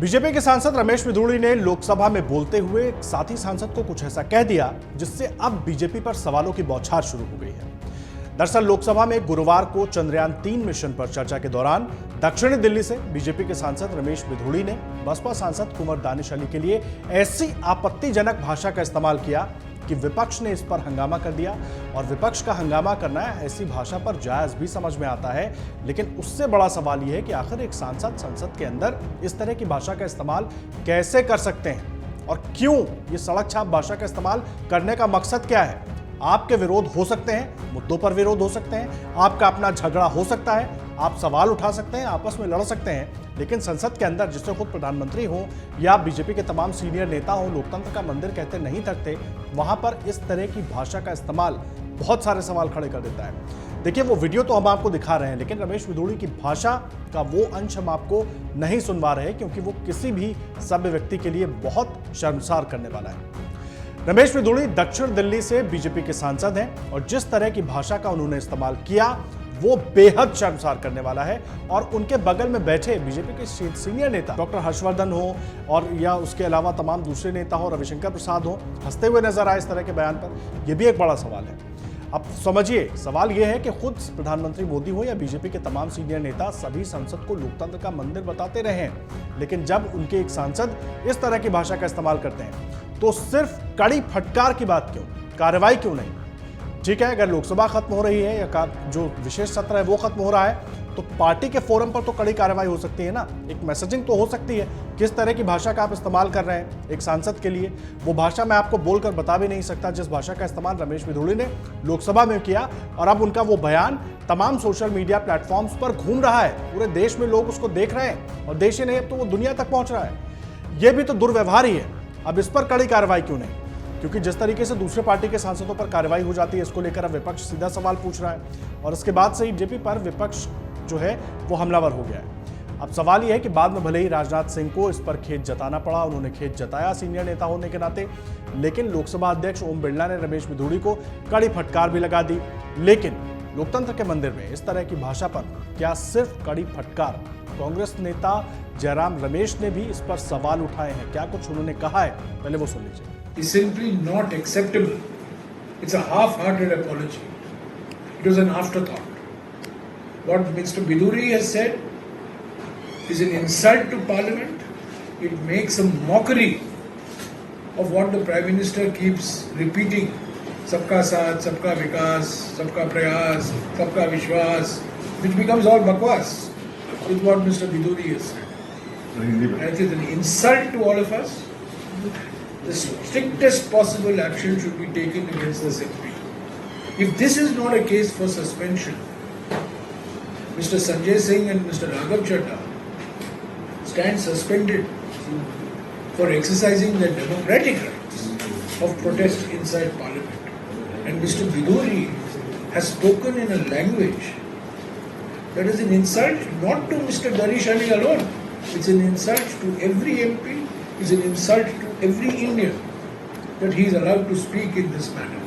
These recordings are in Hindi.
बीजेपी के सांसद रमेश मिधुड़ी ने लोकसभा में बोलते हुए एक साथी सांसद को कुछ ऐसा कह दिया जिससे अब बीजेपी पर सवालों की बौछार शुरू हो गई है। दरअसल लोकसभा में गुरुवार को चंद्रयान-3 मिशन पर चर्चा के दौरान दक्षिणी दिल्ली से बीजेपी के सांसद रमेश मिधुड़ी ने बसपा सांसद कुंवर दानिश अली के लिए ऐसी आपत्तिजनक भाषा का इस्तेमाल किया कि विपक्ष ने इस पर हंगामा कर दिया। और विपक्ष का हंगामा करना ऐसी भाषा पर जायज भी समझ में आता है, लेकिन उससे बड़ा सवाल यह है कि आखिर एक सांसद संसद के अंदर इस तरह की भाषा का इस्तेमाल कैसे कर सकते हैं और क्यों ये सड़क छाप भाषा का इस्तेमाल करने का मकसद क्या है। आपके विरोध हो सकते हैं, मुद्दों पर विरोध हो सकते हैं, आपका अपना झगड़ा हो सकता है, आप सवाल उठा सकते हैं, आपस में लड़ सकते हैं, लेकिन संसद के अंदर जिससे खुद प्रधानमंत्री हो या बीजेपी के तमाम सीनियर नेता हो, लोकतंत्र का मंदिर कहते नहीं थकते, वहां पर इस तरह की भाषा का इस्तेमाल बहुत सारे सवाल खड़े कर देता है। देखिए, वो वीडियो तो हम आपको दिखा रहे हैं, लेकिन रमेश मिधुड़ी की भाषा का वो अंश हम आपको नहीं सुनवा रहे, क्योंकि वो किसी भी सभ्य व्यक्ति के लिए बहुत शर्मसार करने वाला है। रमेश मिधुड़ी दक्षिण दिल्ली से बीजेपी के सांसद हैं और जिस तरह की भाषा का उन्होंने इस्तेमाल किया वो बेहद शर्मसार करने वाला है। और उनके बगल में बैठे बीजेपी के सीनियर नेता डॉक्टर हर्षवर्धन हो और या उसके अलावा तमाम दूसरे नेता हो, रविशंकर प्रसाद हो, हंसते हुए नजर आए इस तरह के बयान पर, यह भी एक बड़ा सवाल है। अब समझिए, सवाल यह है कि खुद प्रधानमंत्री मोदी हो या बीजेपी के तमाम सीनियर नेता सभी संसद को लोकतंत्र का मंदिर बताते रहे हैं, लेकिन जब उनके एक सांसद इस तरह की भाषा का इस्तेमाल करते हैं तो सिर्फ कड़ी फटकार की बात क्यों, कार्रवाई क्यों नहीं। ठीक है, अगर लोकसभा खत्म हो रही है या जो विशेष सत्र है वो खत्म हो रहा है तो पार्टी के फोरम पर तो कड़ी कार्रवाई हो सकती है ना, एक मैसेजिंग तो हो सकती है किस तरह की भाषा का आप इस्तेमाल कर रहे हैं एक सांसद के लिए। वो भाषा मैं आपको बोलकर बता भी नहीं सकता जिस भाषा का इस्तेमाल रमेश मिधुड़ी ने लोकसभा में किया, और अब उनका वो बयान तमाम सोशल मीडिया प्लेटफॉर्म्स पर घूम रहा है, पूरे देश में लोग उसको देख रहे हैं, और देश ही नहीं अब तो वो दुनिया तक पहुंच रहा है। ये भी तो दुर्व्यवहार ही है। अब इस पर कड़ी कार्रवाई क्यों नहीं, क्योंकि जिस तरीके से दूसरे पार्टी के सांसदों पर कार्रवाई हो जाती है, इसको लेकर अब विपक्ष सीधा सवाल पूछ रहा है और इसके बाद से ही बीजेपी पर विपक्ष जो है वो हमलावर हो गया है। अब सवाल यह है कि बाद में भले ही राजनाथ सिंह को इस पर खेद जताना पड़ा, उन्होंने खेद जताया सीनियर नेता होने के नाते, लेकिन लोकसभा अध्यक्ष ओम बिरला ने रमेश मिधुड़ी को कड़ी फटकार भी लगा दी। लेकिन लोकतंत्र के मंदिर में इस तरह की भाषा पर क्या सिर्फ कड़ी फटकार, कांग्रेस नेता जयराम रमेश ने भी इस पर सवाल उठाए हैं, क्या कुछ उन्होंने कहा है, पहले वो सुन लीजिए। Is simply not acceptable. It's a half-hearted apology. It was an afterthought. What Mr. Biduri has said is an insult to Parliament. It makes a mockery of what the Prime Minister keeps repeating: "Sabka saath, sabka vikas, sabka prayas, sabka vishwas," which becomes all bakwas with what Mr. Biduri has said. And it is an insult to all of us. The strictest possible action should be taken against this MP. If this is not a case for suspension, Mr. Sanjay Singh and Mr. Raghav Chadha stand suspended for exercising their democratic rights of protest inside Parliament. And Mr. Biduri has spoken in a language that is an insult not to Mr. Danish Ali alone. It's an insult to every MP. It's an insult to every Indian that he is allowed to speak in this manner.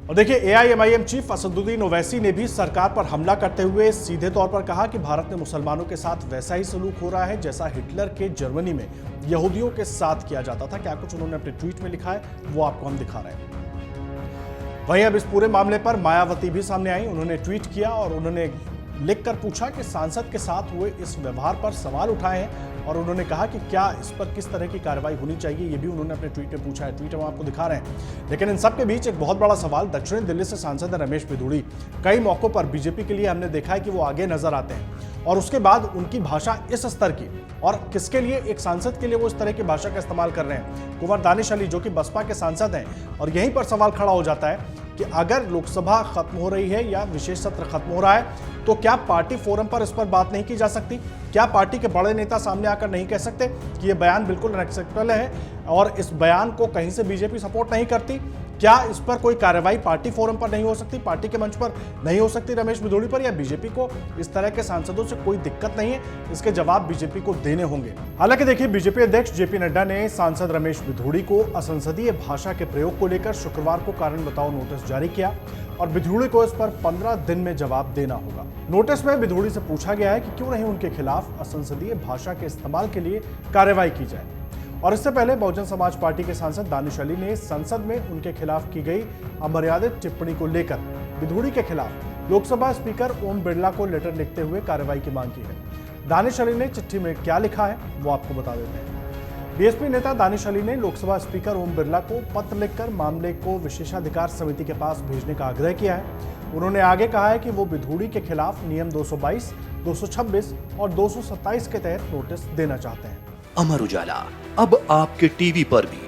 और देखिए, AIMIM चीफ असदुद्दीन ओवैसी ने भी सरकार पर हमला करते हुए सीधे तौर पर कहा कि भारत में मुसलमानों के साथ वैसा ही सलूक हो रहा है जैसा हिटलर के जर्मनी में यहूदियों के साथ किया जाता था। क्या कुछ उन्होंने अपने ट्वीट में लिखा है वो आपको हम दिखा रहे हैं। वहीं अब इस पूरे मामले पर मायावती भी सामने आई। उन्होंने ट्वीट किया और उन्होंने लिखकर पूछा कि सांसद के साथ हुए इस व्यवहार पर सवाल उठाए हैं, और उन्होंने कहा कि क्या इस पर किस तरह की कार्रवाई होनी चाहिए, ये भी उन्होंने अपने ट्वीट में पूछा है। ट्वीट हम आपको दिखा रहे हैं। लेकिन इन सब के बीच एक बहुत बड़ा सवाल, दक्षिणी दिल्ली से सांसद है रमेश मिधुड़ी। कई मौकों पर बीजेपी के लिए हमने देखा है कि वो आगे नजर आते हैं, और उसके बाद उनकी भाषा इस स्तर की, और किसके लिए, एक सांसद के लिए वो इस तरह की भाषा का इस्तेमाल कर रहे हैं। कुंवर दानिश अली जो कि बसपा के सांसद हैं, और यहीं पर सवाल खड़ा हो जाता है कि अगर लोकसभा खत्म हो रही है या विशेष सत्र खत्म हो रहा है तो क्या पार्टी फोरम पर इस पर बात नहीं की जा सकती? क्या पार्टी के बड़े नेता सामने आकर नहीं कह सकते कि यह बयान बिल्कुल अनएक्सेप्टेबल है और इस बयान को कहीं से बीजेपी सपोर्ट नहीं करती? क्या इस पर कोई कार्रवाई पार्टी फोरम पर नहीं हो सकती, पार्टी के मंच पर नहीं हो सकती रमेश बिधूड़ी पर, या बीजेपी को इस तरह के सांसदों से कोई दिक्कत नहीं है? इसके जवाब बीजेपी को देने होंगे। हालांकि देखिए, बीजेपी अध्यक्ष जेपी नड्डा ने सांसद रमेश बिधूड़ी को असंसदीय भाषा के प्रयोग को लेकर शुक्रवार को कारण बताओ नोटिस जारी किया और बिधूड़ी को इस पर 15 दिन में जवाब देना होगा। नोटिस में बिधूड़ी से पूछा गया है कि क्यों नहीं उनके खिलाफ असंसदीय भाषा के इस्तेमाल के लिए कार्रवाई की जाए। और इससे पहले बहुजन समाज पार्टी के सांसद दानिश अली ने संसद में उनके खिलाफ की गई अमर्यादित टिप्पणी को लेकर बिधूड़ी के खिलाफ लोकसभा स्पीकर ओम बिरला को लेटर लिखते हुए कार्रवाई की मांग की है। दानिश अली ने चिट्ठी में क्या लिखा है वो आपको बता देते हैं। बीएसपी नेता दानिश अली ने लोकसभा स्पीकर ओम बिरला को पत्र लिखकर मामले को विशेषाधिकार समिति के पास भेजने का आग्रह किया है। उन्होंने आगे कहा है कि वो बिधूड़ी के खिलाफ नियम 222, 226 और 227 के तहत नोटिस देना चाहते हैं। अमर उजाला अब आपके टीवी पर भी।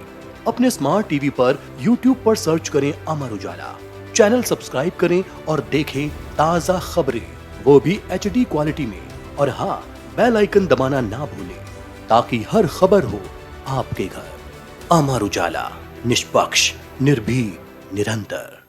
अपने स्मार्ट टीवी पर YouTube पर सर्च करें अमर उजाला, चैनल सब्सक्राइब करें और देखें ताजा खबरें, वो भी HD क्वालिटी में। और हाँ, बेल आइकन दबाना ना भूलें ताकि हर खबर हो आपके घर। अमर उजाला, निष्पक्ष, निर्भीक, निरंतर।